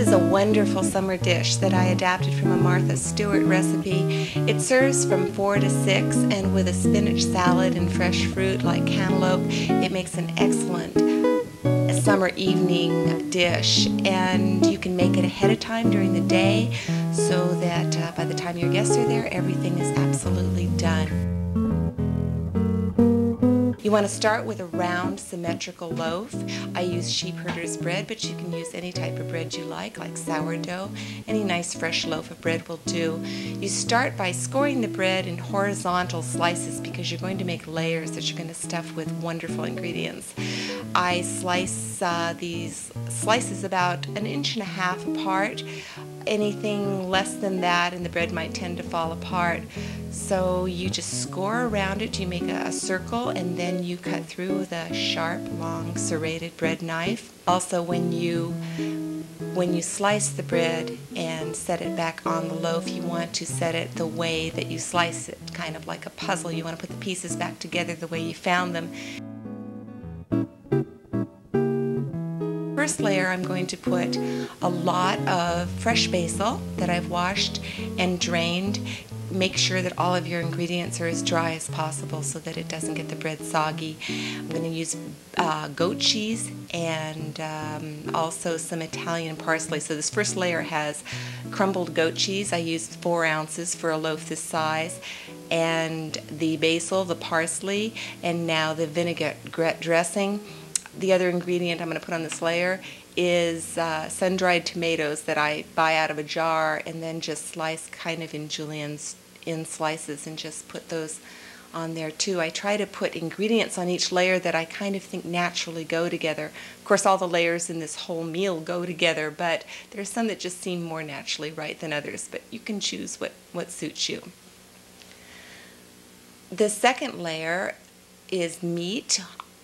is a wonderful summer dish that I adapted from a Martha Stewart recipe. It serves from 4 to 6, and with a spinach salad and fresh fruit like cantaloupe, it makes an excellent summer evening dish. And you can make it ahead of time during the day so that by the time your guests are there, everything is absolutely done. You want to start with a round symmetrical loaf. I use sheepherder's bread, but you can use any type of bread you like sourdough. Any nice fresh loaf of bread will do. You start by scoring the bread in horizontal slices because you're going to make layers that you're going to stuff with wonderful ingredients. I slice these slices about 1.5 inches apart. Anything less than that and the bread might tend to fall apart. So you just score around it, you make a circle, and then you cut through with a sharp, long, serrated bread knife. Also, when you slice the bread and set it back on the loaf, you want to set it the way that you slice it, kind of like a puzzle. You want to put the pieces back together the way you found them. First layer, I'm going to put a lot of fresh basil that I've washed and drained. Make sure that all of your ingredients are as dry as possible so that it doesn't get the bread soggy. I'm going to use goat cheese and also some Italian parsley. So this first layer has crumbled goat cheese. I used 4 ounces for a loaf this size, and the basil, the parsley, and now the vinaigrette dressing. The other ingredient I'm going to put on this layer is sun-dried tomatoes that I buy out of a jar and then just slice kind of in juliennes in slices and just put those on there too. I try to put ingredients on each layer that I kind of think naturally go together. Of course, all the layers in this whole meal go together, but there's some that just seem more naturally right than others, but you can choose what suits you. The second layer is meat.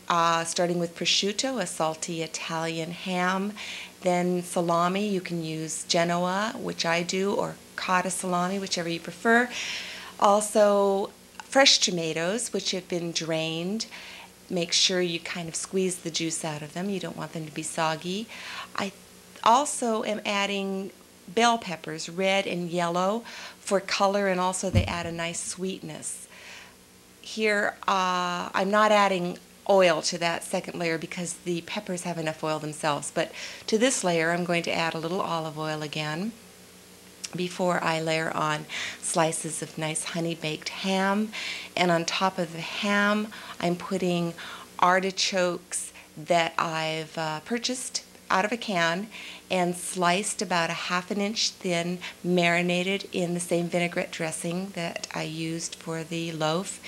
Starting with prosciutto, a salty Italian ham, then salami. You can use Genoa, which I do, or cotta salami, whichever you prefer. Also, fresh tomatoes, which have been drained. Make sure you kind of squeeze the juice out of them. You don't want them to be soggy. I also am adding bell peppers, red and yellow, for color, and also they add a nice sweetness. Here, I'm not adding oil to that second layer because the peppers have enough oil themselves, but to this layer I'm going to add a little olive oil again before I layer on slices of nice honey-baked ham, and on top of the ham I'm putting artichokes that I've purchased out of a can and sliced about 1/2 inch thin, marinated in the same vinaigrette dressing that I used for the loaf.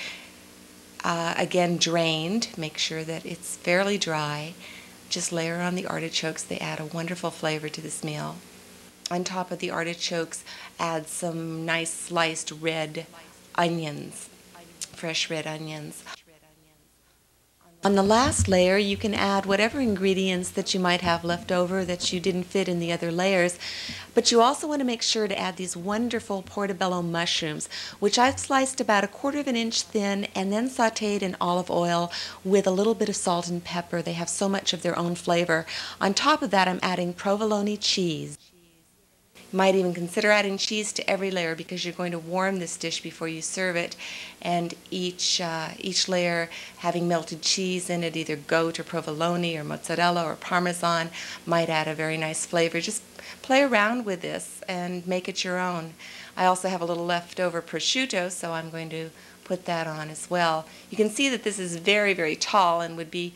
Again, drained. Make sure that it's fairly dry. Just layer on the artichokes. They add a wonderful flavor to this meal. On top of the artichokes, add some nice sliced red onions, fresh red onions. On the last layer, you can add whatever ingredients that you might have left over that you didn't fit in the other layers, but you also want to make sure to add these wonderful portobello mushrooms, which I've sliced about 1/4 inch thin and then sauteed in olive oil with a little bit of salt and pepper. They have so much of their own flavor. On top of that, I'm adding provolone cheese. You might even consider adding cheese to every layer because you're going to warm this dish before you serve it, and each layer having melted cheese in it, either goat or provolone or mozzarella or parmesan, might add a very nice flavor. Just play around with this and make it your own. I also have a little leftover prosciutto, so I'm going to put that on as well. You can see that this is very, very tall and would be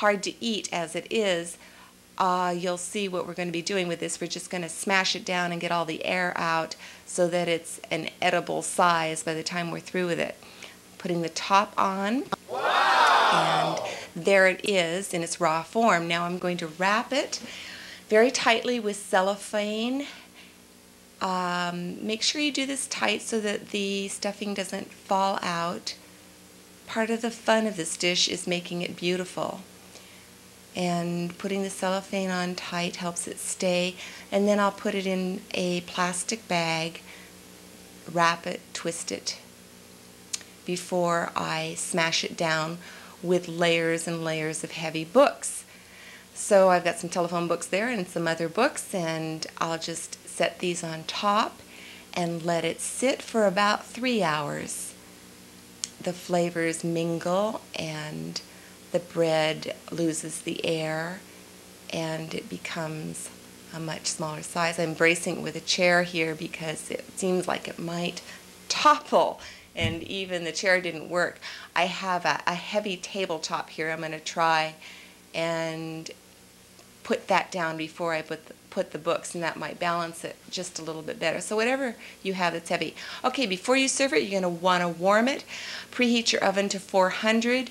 hard to eat as it is. You'll see what we're going to be doing with this. We're just going to smash it down and get all the air out so that it's an edible size by the time we're through with it. Putting the top on. Wow! And there it is in its raw form. Now I'm going to wrap it very tightly with cellophane. Make sure you do this tight so that the stuffing doesn't fall out. Part of the fun of this dish is making it beautiful. And putting the cellophane on tight helps it stay. And then I'll put it in a plastic bag, wrap it, twist it, before I smash it down with layers and layers of heavy books. So I've got some telephone books there and some other books, and I'll just set these on top and let it sit for about 3 hours. The flavors mingle and the bread loses the air and it becomes a much smaller size. I'm bracing it with a chair here because it seems like it might topple, and even the chair didn't work. I have a heavy tabletop here. I'm going to try and put that down before I put the books, and that might balance it just a little bit better. So whatever you have that's heavy. Okay, before you serve it, you're going to want to warm it. Preheat your oven to 400.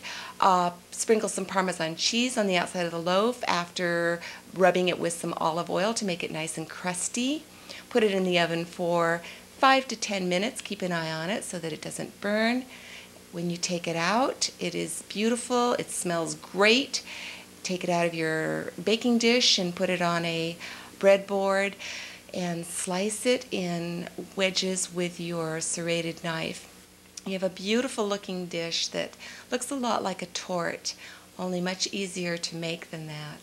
Sprinkle some Parmesan cheese on the outside of the loaf after rubbing it with some olive oil to make it nice and crusty. Put it in the oven for 5 to 10 minutes. Keep an eye on it so that it doesn't burn. When you take it out, it is beautiful. It smells great. Take it out of your baking dish and put it on a breadboard and slice it in wedges with your serrated knife. You have a beautiful looking dish that looks a lot like a torte, only much easier to make than that.